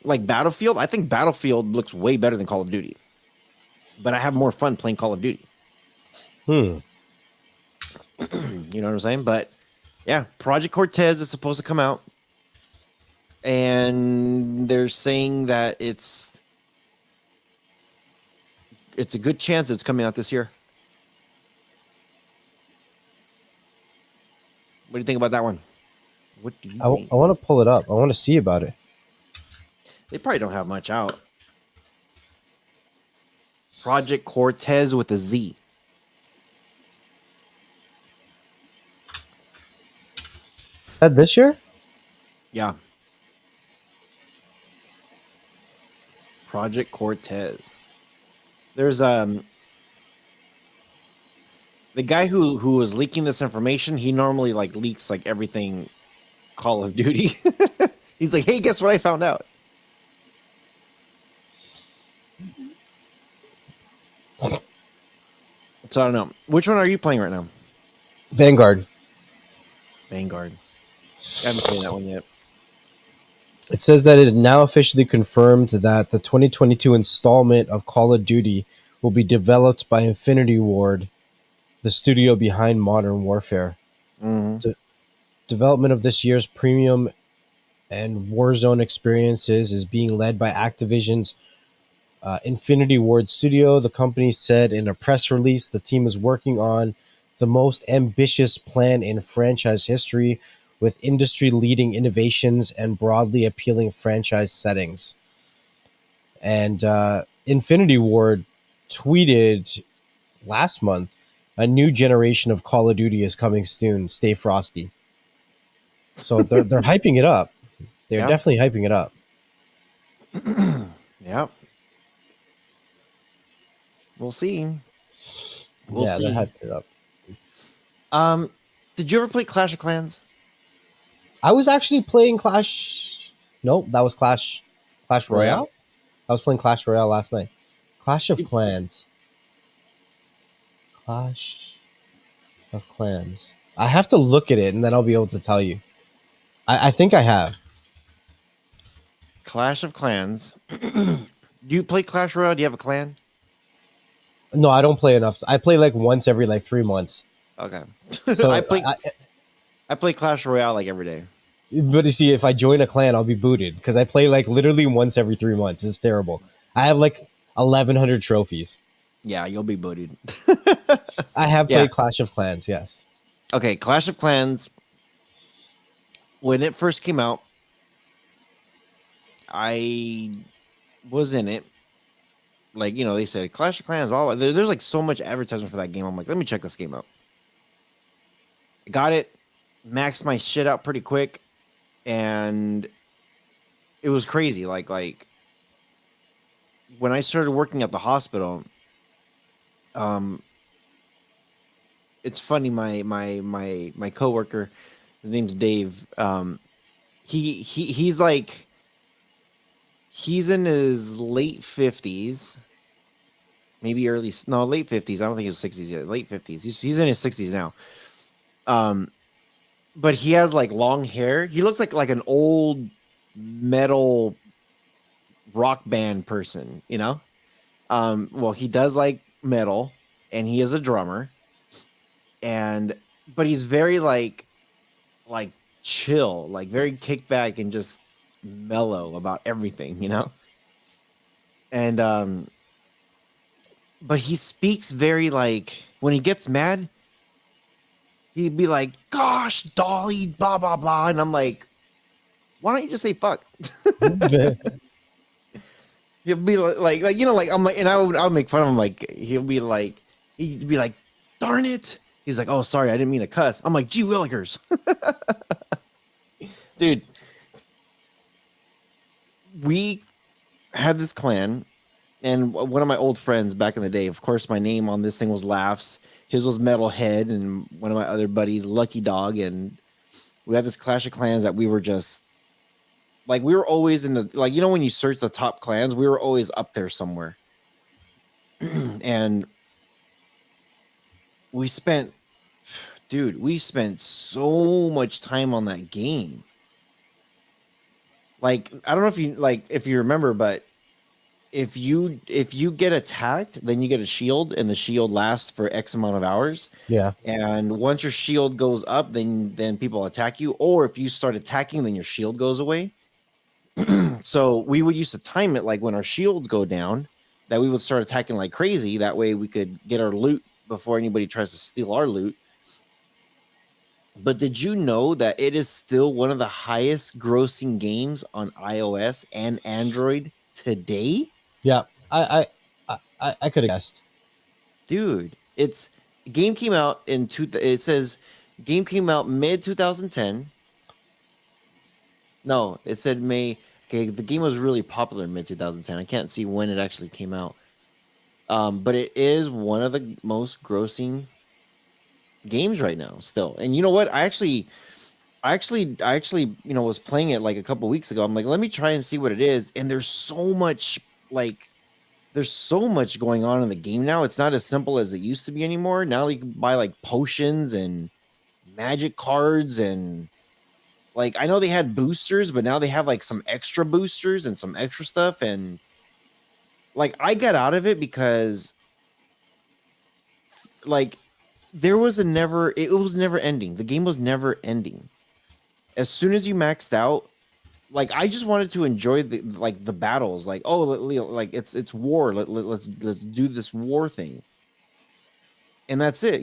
Like Battlefield, I think Battlefield looks way better than Call of Duty, but I have more fun playing Call of Duty. Hmm. You know what I'm saying? But yeah, Project Cortez is supposed to come out, and they're saying that it's a good chance it's coming out this year. What do you think about that one? What do you I think? want to pull it up. I want to see about it. They probably don't have much out. Project Cortez with a Z. That this year? Yeah, Project Cortez. There's the guy who was leaking this information. He normally like leaks like everything Call of Duty. He's like, hey, guess what I found out? So I don't know. Which one are you playing right now? Vanguard. Vanguard. I haven't played that one yet. It says that it now officially confirmed that the 2022 installment of Call of Duty will be developed by Infinity Ward, the studio behind Modern Warfare. hmm De- Development of this year's premium and Warzone experiences is being led by Activision's Infinity Ward Studio, the company said in a press release, the team is working on the most ambitious plan in franchise history with industry leading innovations and broadly appealing franchise settings. And Infinity Ward tweeted last month a new generation of Call of Duty is coming soon. Stay frosty. So they're hyping it up. They're Yeah. definitely hyping it up. Yeah. We'll see. We'll Yeah, they're see. hyping it up. Um, did you ever play Clash of Clans? I was actually playing Clash. Nope, that was Clash Royale? Royale. I was playing Clash Royale last night. Clash of It- Clans. Clash of Clans. I have to look at it and then I'll be able to tell you. I think I have. Clash of Clans. Do you play Clash Royale? Do you have a clan? No, I don't play enough. I play like once every like 3 months. Okay. I So, play I play Clash Royale like every day. but you see, if I join a clan, I'll be booted because I play like literally once every 3 months. It's terrible. I have like 1,100 trophies. Yeah, you'll be booted. I have Yeah. played Clash of Clans. Yes. Okay, Clash of Clans. When it first came out, I was in it. Like, they said Clash of Clans, there's like so much advertisement for that game. I'm like, let me check this game out. Got it, maxed my shit out pretty quick, and it was crazy. Like when I started working at the hospital, um, it's funny. My coworker, his name's Dave. He's like he's in his late 50s, maybe late 50s. I don't think he was 60s yet. Late 50s. He's in his 60s now. Um, but he has like long hair. He looks like an old metal rock band person. Well, he does like metal, and he is a drummer, and but he's very like chill, like very kickback and just mellow about everything. And but he speaks very like when he gets mad, he'd be like, "Gosh, Dolly, blah blah blah," and I'm like, "Why don't you just say fuck?" He'll be like I'm like, and I would make fun of him. Like he'd be like, "Darn it!" He's like, "Oh, sorry, I didn't mean to cuss." I'm like, "Gee willikers, dude." We had this clan, and one of my old friends back in the day. Of course, my name on this thing was Laughs. His was Metalhead, and one of my other buddies, Lucky Dog, and we had this Clash of Clans that we were just like we were always in the when you search the top clans, we were always up there somewhere. And we spent dude, we spent so much time on that game. Like, I don't know if you remember, but if you get attacked, then you get a shield, and the shield lasts for X amount of hours. Yeah. And once your shield goes up, then people attack you. Or if you start attacking, then your shield goes away. So we would used to time it like when our shields go down, that we would start attacking like crazy. That way we could get our loot before anybody tries to steal our loot. But did you know that it is still one of the highest grossing games on iOS and Android today? Yeah. I could have guessed. Dude, it's game came out in it says game came out mid 2010. No, it said May. Okay, the game was really popular in mid 2010. I can't see when it actually came out. But it is one of the most grossing games right now still. And you know what? I actually was playing it like a couple weeks ago. I'm like, let me try and see what it is. And there's so much going on in the game now. It's not as simple as it used to be anymore. Now you can buy like potions and magic cards, and like I know they had boosters, but now they have like some extra boosters and some extra stuff. And like I got out of it because like it was never ending. The game was never ending. As soon as you maxed out, like I just wanted to enjoy the battles. Like, oh, like it's war. Let's do this war thing, and that's it.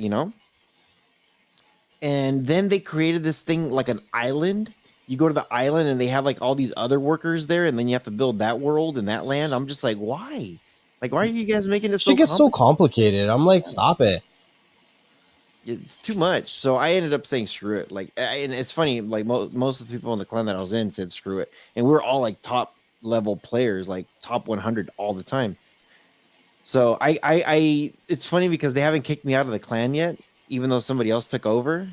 And then they created this thing like an island. You go to the island and they have like all these other workers there, and then you have to build that world and that land. I'm just like, why? Like, why are you guys making it Shit so gets so complicated? complicated. I'm like, stop it. It's too much. So I ended up saying screw it. Like, and it's funny. Like most of the people in the clan that I was in said screw it, and we are all like top level players, like top 100 all the time. So it's funny because they haven't kicked me out of the clan yet, even though somebody else took over.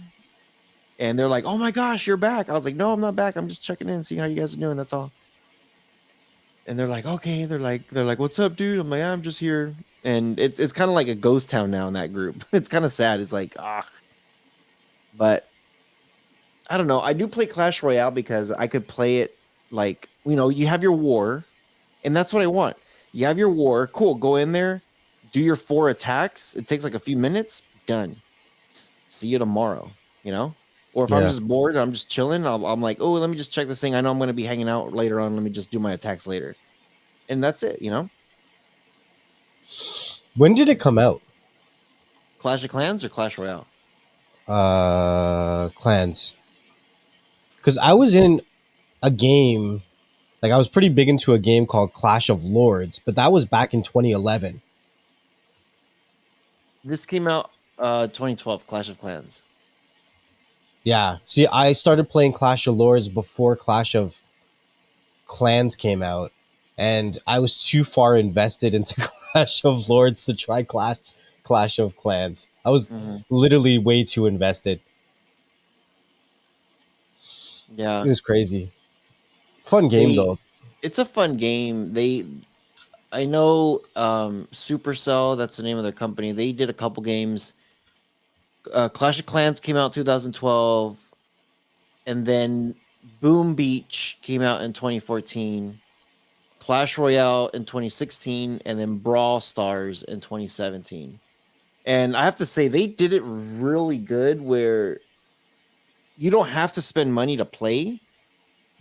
And they're like, "Oh my gosh, you're back!" I was like, "No, I'm not back. I'm just checking in, seeing how you guys are doing. That's all." And they're like, "Okay." They're like, "What's up, dude?" I'm like, "I'm just here." And it's kind of like a ghost town now in that group. It's kind of sad. It's like, but I don't know. I do play Clash Royale because I could play it like, you have your war, and that's what I want. You have your war, cool. Go in there, do your 4 attacks. It takes like a few minutes. Done. See you tomorrow. Or if I'm Yeah. just bored, I'm just chilling. I'm like, oh, let me just check this thing. I know I'm going to be hanging out later on. Let me just do my attacks later, and that's it. When did it come out? Clash of Clans or Clash Royale? Clans. Because I was in a game, like I was pretty big into a game called Clash of Lords, but that was back in 2011. This came out 2012. Clash of Clans. Yeah. See, I started playing Clash of Lords before Clash of Clans came out, and I was too far invested into Clash of Lords to try Clash of Clans. I was Hmm. literally way too invested. Yeah, It was crazy. Fun game they. though. It's a fun game. I know Supercell. That's the name of their company. They did a couple games. Clash of Clans came out 2012, and then Boom Beach came out in 2014. Clash Royale in 2016, and then Brawl Stars in 2017. And I have to say, they did it really good where you don't have to spend money to play,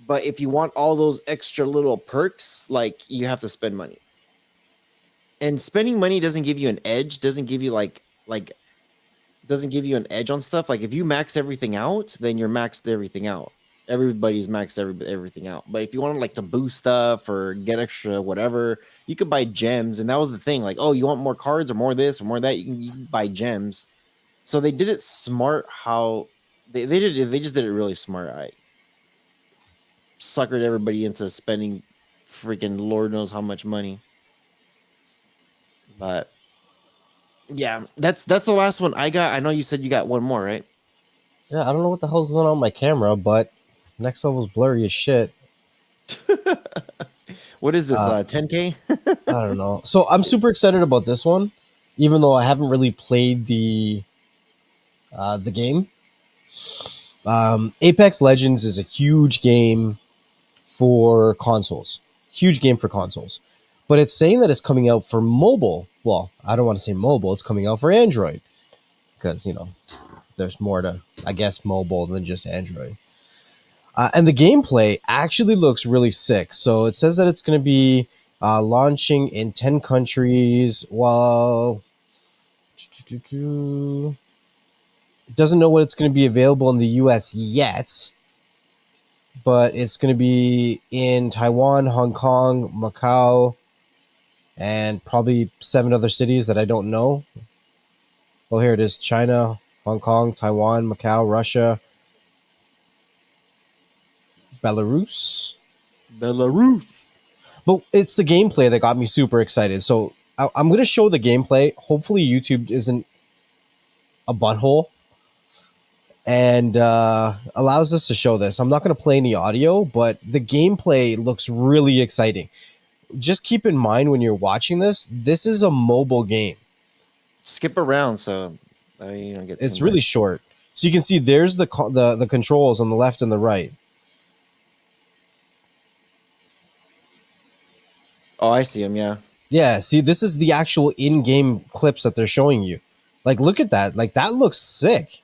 but if you want all those extra little perks, like you have to spend money. And spending money doesn't give you an edge, doesn't give you like doesn't give you an edge on stuff. Like if you max everything out, then you're maxed everything out. Everybody's maxed everything out. But if you want like to boost stuff or get extra whatever, you could buy gems. And that was the thing. Like, oh, you want more cards or more this or more that? You can buy gems. So they did it smart. How they just did it really smart. I suckered everybody into spending freaking Lord knows how much money. But yeah, that's the last one I got. I know you said you got one more, right? Yeah, I don't know what the hell's going on with my camera, but next level's blurry as shit. What is this? Uh, 10K? I don't know. So I'm super excited about this one, even though I haven't really played the game. Apex Legends is a huge game for consoles. Huge game for consoles. But it's saying that it's coming out for mobile. Well, I don't want to say mobile, it's coming out for Android. Because, there's more to, I guess, mobile than just Android. And the gameplay actually looks really sick. So it says that it's going to be launching in 10 countries. Well, it doesn't know when it's going to be available in the US yet, but it's going to be in Taiwan, Hong Kong, Macau, and probably 7 other cities that I don't know. Well, here it is: China, Hong Kong, Taiwan, Macau, Russia, Belarus. Belarus. But it's the gameplay that got me super excited. So I'm going to show the gameplay. Hopefully, YouTube isn't a butthole and allows us to show this. I'm not going to play any audio, but the gameplay looks really exciting. Just keep in mind when you're watching this, this is a mobile game. Skip around so you don't get too It's really much. short. So you can see there's the controls on the left and the right. Oh, I see him. Yeah. Yeah, see, this is the actual in-game clips that they're showing you. Like, look at that. Like, that looks sick.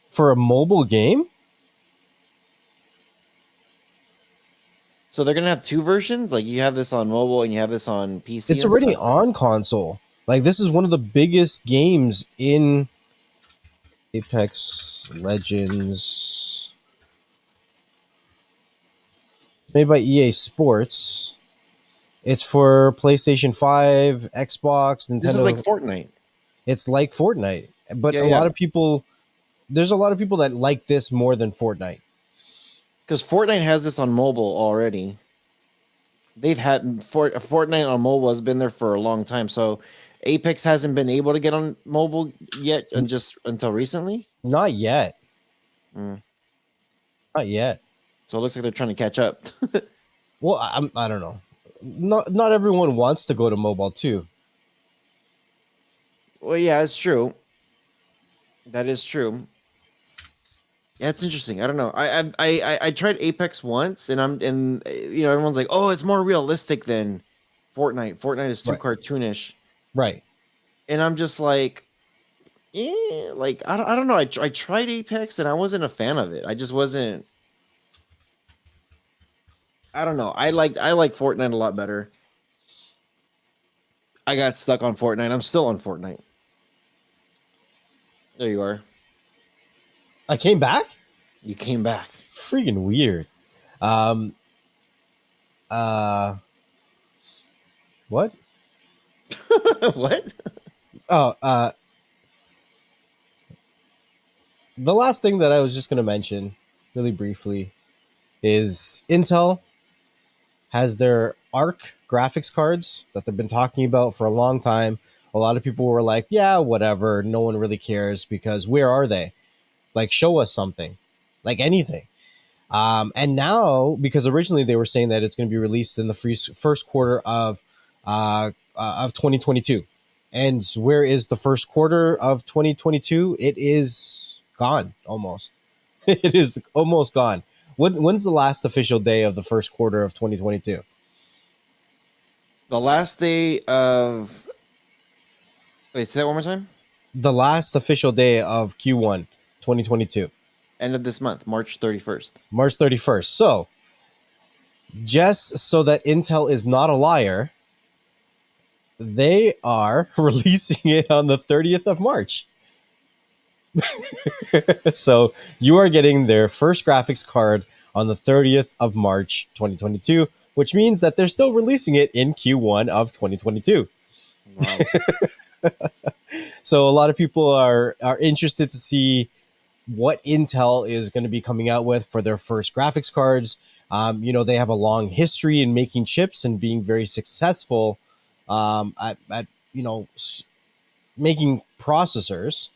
For a mobile game? So they're gonna have two versions. Like you have this on mobile and you have this on PC It's and already stuff. on console. Like this is one of the biggest games in Apex Legends, made by EA Sports. It's for PlayStation 5, Xbox, This is like Nintendo. Fortnite. It's like Fortnite, but Yeah, a yeah. lot of people, there's a lot of people that like this more than Fortnite. Because Fortnite has this on mobile already. They've had Fortnite on mobile has been there for a long time. So Apex hasn't been able to get on mobile yet, and just until recently. Not yet. Mm. Not yet. So it looks like they're trying to catch up. Well, I don't know. Not everyone wants to go to mobile too. Well, yeah, it's true. That is true. Yeah, it's interesting. I don't know. I tried Apex once, and everyone's like, oh, it's more realistic than Fortnite. Fortnite is too Right. cartoonish, Right. and I'm just like, like I don't know. I tried Apex, and I wasn't a fan of it. I just wasn't. I don't know. I like Fortnite a lot better. I got stuck on Fortnite. I'm still on Fortnite. There you are. I came back. You came back. Freaking weird. Um. Uh. What? What? Oh. The last thing that I was just going to mention, really briefly, is Intel has their Arc graphics cards that they've been talking about for a long time. A lot of people were like, "Yeah, whatever. No one really cares because where are they? Like, show us something, like anything." And now, because originally they were saying that it's going to be released in the first quarter of 2022, and where is the first quarter of 2022? It is gone almost. It is almost gone. When's the last official day of the first quarter of 2022? The last day of wait, say that one more time. The last official day of Q1 2022, End of this month, March 31st. March 31st. So, just so that Intel is not a liar, they are releasing it on the 30th of March. So you are getting their first graphics card on the 30th of March 2022, which means that they're still releasing it in Q1 of 2022. Wow. So a lot of people are interested to see what Intel is going to be coming out with for their first graphics cards. They have a long history in making chips and being very successful at making processors.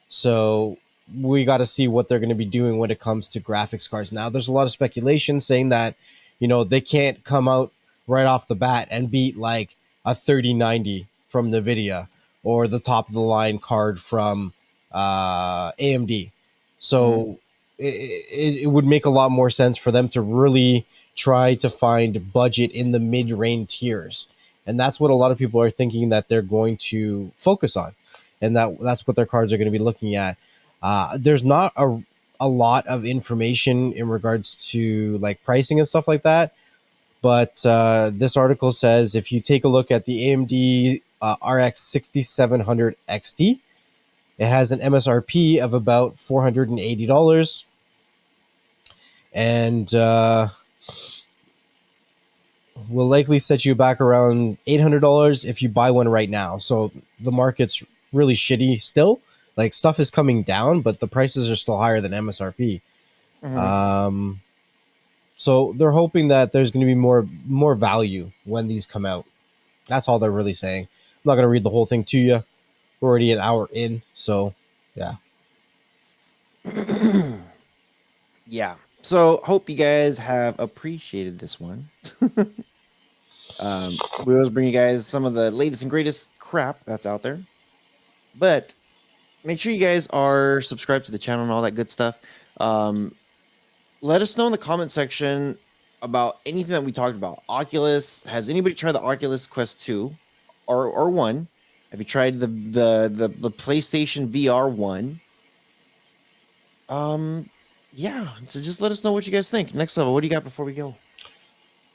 So we got to see what they're going to be doing when it comes to graphics cards. Now, there's a lot of speculation saying that, they can't come out right off the bat and beat like a 3090 from NVIDIA or the top of the line card from AMD. Mhm. So it would make a lot more sense for them to really try to find budget in the mid-range tiers. And that's what a lot of people are thinking that they're going to focus on, and that's what their cards are going to be looking at. There's not a lot of information in regards to like pricing and stuff like that, but this article says if you take a look at the AMD RX 6700 XT, it has an MSRP of about $480, and will likely set you back around $800 if you buy one right now. So the market's really shitty still. Like stuff is coming down, but the prices are still higher than MSRP. Mhm. Um, so they're hoping that there's going to be more value when these come out. That's all they're really saying. I'm not going to read the whole thing to you. We're already an hour in, so yeah. Yeah. So hope you guys have appreciated this one. We always bring you guys some of the latest and greatest crap that's out there. But make sure you guys are subscribed to the channel and all that good stuff. Um, Let us know in the comment section about anything that we talked about. Oculus, has anybody tried the Oculus Quest 2 or 1? Have you tried the PlayStation VR 1? Um yeah, so just let us know what you guys think. Next level, what do you got before we go?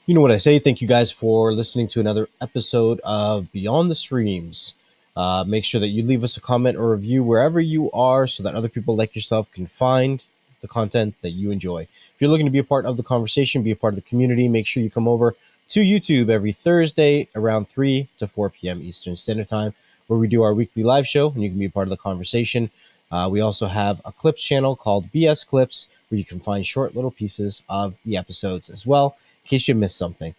You know what I say. Thank you guys for listening to another episode of Beyond the Streams. Make sure that you leave us a comment or review wherever you are so that other people like yourself can find the content that you enjoy. If you're looking to be a part of the conversation, be a part of the community, make sure you come over to YouTube every Thursday around 3 to 4 p.m. Eastern Standard Time, where we do our weekly live show and you can be a part of the conversation. We also have a clips channel called BS Clips, where you can find short little pieces of the episodes as well, in case you missed something.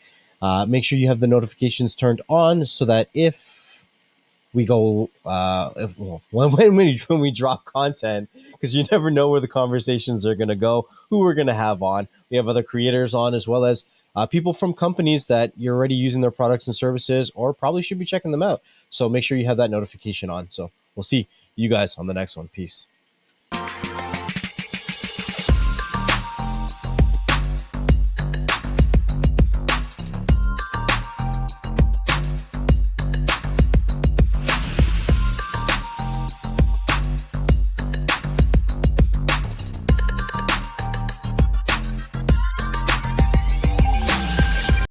Make sure you have the notifications turned on so that if we go, when we drop content, because you never know where the conversations are going to go, who we're going to have on. We have other creators on, as well as people from companies that you're already using their products and services or probably should be checking them out. So make sure you have that notification on. So we'll see you guys on the next one. Peace.